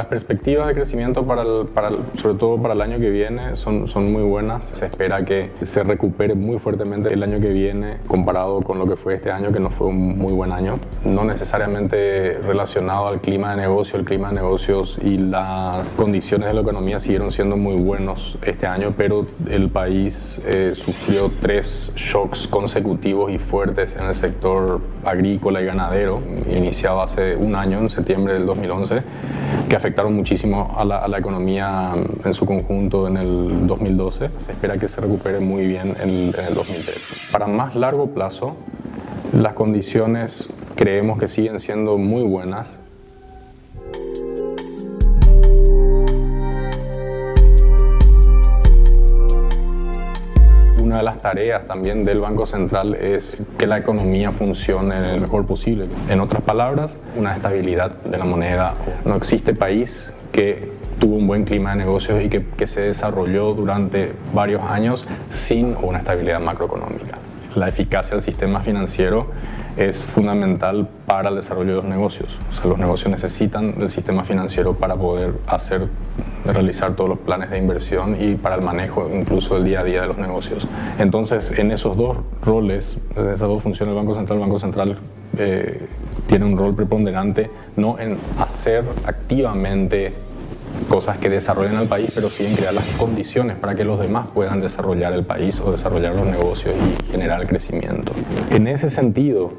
Las perspectivas de crecimiento sobre todo para el año que viene son muy buenas. Se espera que se recupere muy fuertemente el año que viene comparado con lo que fue este año, que no fue un muy buen año. No necesariamente relacionado al clima de negocio. El clima de negocios y las condiciones de la economía siguieron siendo muy buenos este año, pero el país sufrió 3 shocks consecutivos y fuertes en el sector agrícola y ganadero, iniciado hace un año, en septiembre del 2011, que afectaron muchísimo a la economía en su conjunto en el 2012. Se espera que se recupere muy bien en el 2013. Para más largo plazo, las condiciones creemos que siguen siendo muy buenas. Una de las tareas también del Banco Central es que la economía funcione lo mejor posible. En otras palabras, una estabilidad de la moneda. No existe país que tuvo un buen clima de negocios y que se desarrolló durante varios años sin una estabilidad macroeconómica. La eficacia del sistema financiero es fundamental para el desarrollo de los negocios. O sea, los negocios necesitan del sistema financiero para poder realizar todos los planes de inversión y para el manejo incluso del día a día de los negocios. Entonces, en esos dos roles, en esas dos funciones del Banco Central tiene un rol preponderante, no en hacer activamente cosas que desarrollen al país, pero sí en crear las condiciones para que los demás puedan desarrollar el país o desarrollar los negocios y generar el crecimiento. En ese sentido,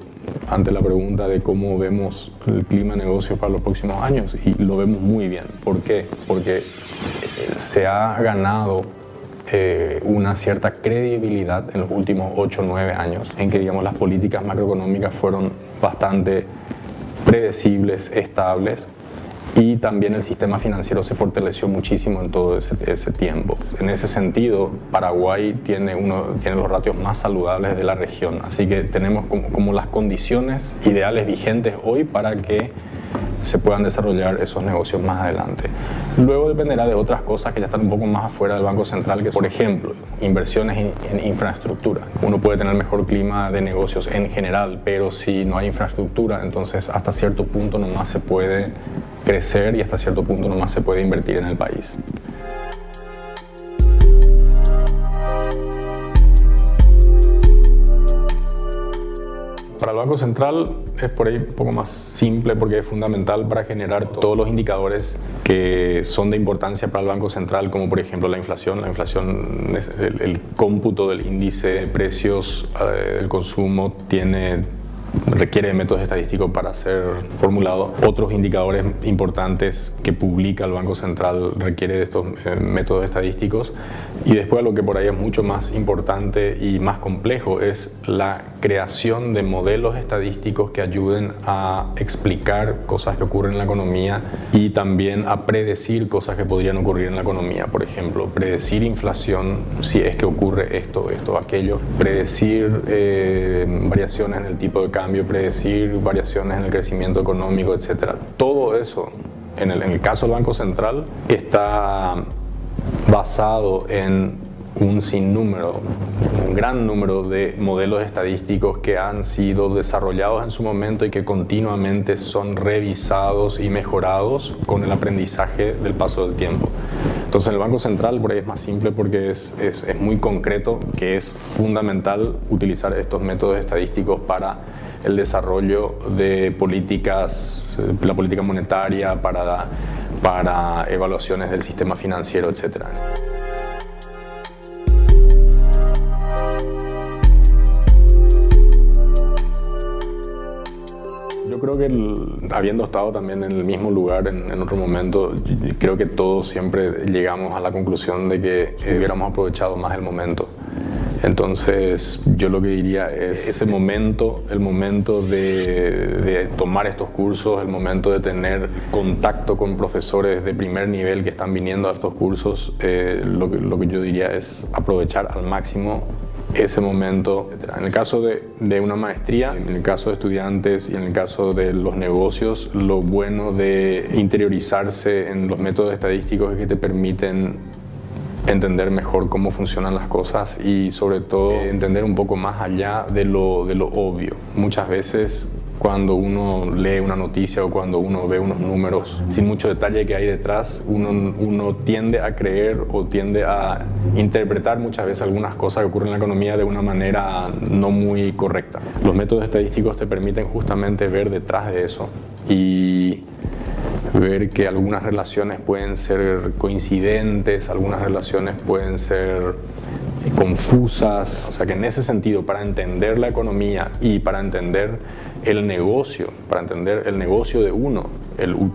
ante la pregunta de cómo vemos el clima de negocios para los próximos años, y lo vemos muy bien. ¿Por qué? Porque se ha ganado una cierta credibilidad en los últimos 8 o 9 años, en que digamos, las políticas macroeconómicas fueron bastante predecibles, estables, y también el sistema financiero se fortaleció muchísimo en todo ese tiempo. En ese sentido, Paraguay tiene los ratios más saludables de la región, así que tenemos como las condiciones ideales vigentes hoy para que se puedan desarrollar esos negocios más adelante. Luego dependerá de otras cosas que ya están un poco más afuera del Banco Central, que por ejemplo, inversiones en infraestructura. Uno puede tener mejor clima de negocios en general, pero si no hay infraestructura, entonces hasta cierto punto nomás se puede crecer y hasta cierto punto nomás se puede invertir en el país. Para el Banco Central es por ahí un poco más simple porque es fundamental para generar todos los indicadores que son de importancia para el Banco Central, como por ejemplo la inflación. La inflación es el cómputo del índice de precios del consumo requiere de métodos estadísticos para ser formulado. Otros indicadores importantes que publica el Banco Central requiere de estos métodos estadísticos. Y después lo que por ahí es mucho más importante y más complejo es la creación de modelos estadísticos que ayuden a explicar cosas que ocurren en la economía y también a predecir cosas que podrían ocurrir en la economía. Por ejemplo, predecir inflación si es que ocurre esto, aquello. Predecir variaciones en el tipo de cambio, predecir variaciones en el crecimiento económico, etc. Todo eso, en el caso del Banco Central, está basado en un gran número de modelos estadísticos que han sido desarrollados en su momento y que continuamente son revisados y mejorados con el aprendizaje del paso del tiempo. Entonces en el Banco Central por ahí es más simple porque es muy concreto que es fundamental utilizar estos métodos estadísticos para el desarrollo de políticas, la política monetaria, para evaluaciones del sistema financiero, etc. Yo creo que habiendo estado también en el mismo lugar en otro momento, creo que todos siempre llegamos a la conclusión de que hubiéramos aprovechado más el momento. Entonces yo lo que diría es ese momento, el momento de tomar estos cursos, el momento de tener contacto con profesores de primer nivel que están viniendo a estos cursos, lo que yo diría es aprovechar al máximo ese momento. En el caso de una maestría, en el caso de estudiantes y en el caso de los negocios, lo bueno de interiorizarse en los métodos estadísticos es que te permiten entender mejor cómo funcionan las cosas y sobre todo entender un poco más allá de lo obvio. Muchas veces cuando uno lee una noticia o cuando uno ve unos números sin mucho detalle que hay detrás, uno tiende a creer o tiende a interpretar muchas veces algunas cosas que ocurren en la economía de una manera no muy correcta. Los métodos estadísticos te permiten justamente ver detrás de eso y ver que algunas relaciones pueden ser coincidentes, algunas relaciones pueden ser confusas, o sea que en ese sentido, para entender la economía y para entender el negocio, de uno,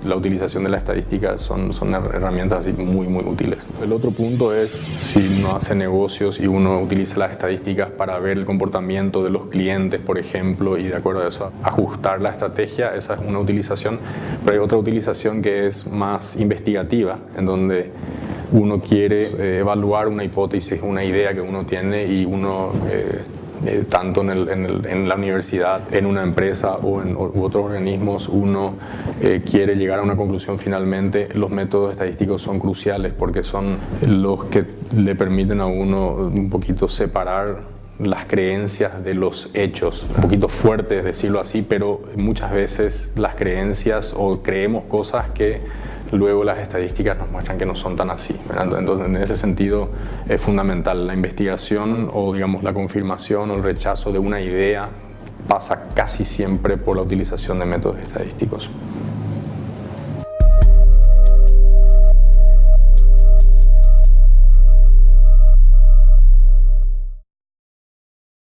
la utilización de la estadística son herramientas así muy útiles. El otro punto es si uno hace negocios y uno utiliza las estadísticas para ver el comportamiento de los clientes, por ejemplo, y de acuerdo a eso ajustar la estrategia, esa es una utilización, pero hay otra utilización que es más investigativa, en donde uno quiere evaluar una hipótesis, una idea que uno tiene y uno tanto en la universidad, en una empresa o en otros organismos, uno quiere llegar a una conclusión finalmente. Los métodos estadísticos son cruciales porque son los que le permiten a uno un poquito separar las creencias de los hechos. Un poquito fuerte decirlo así, pero muchas veces las creencias o creemos cosas que luego las estadísticas nos muestran que no son tan así, ¿verdad? Entonces, en ese sentido es fundamental la investigación o digamos la confirmación o el rechazo de una idea pasa casi siempre por la utilización de métodos estadísticos.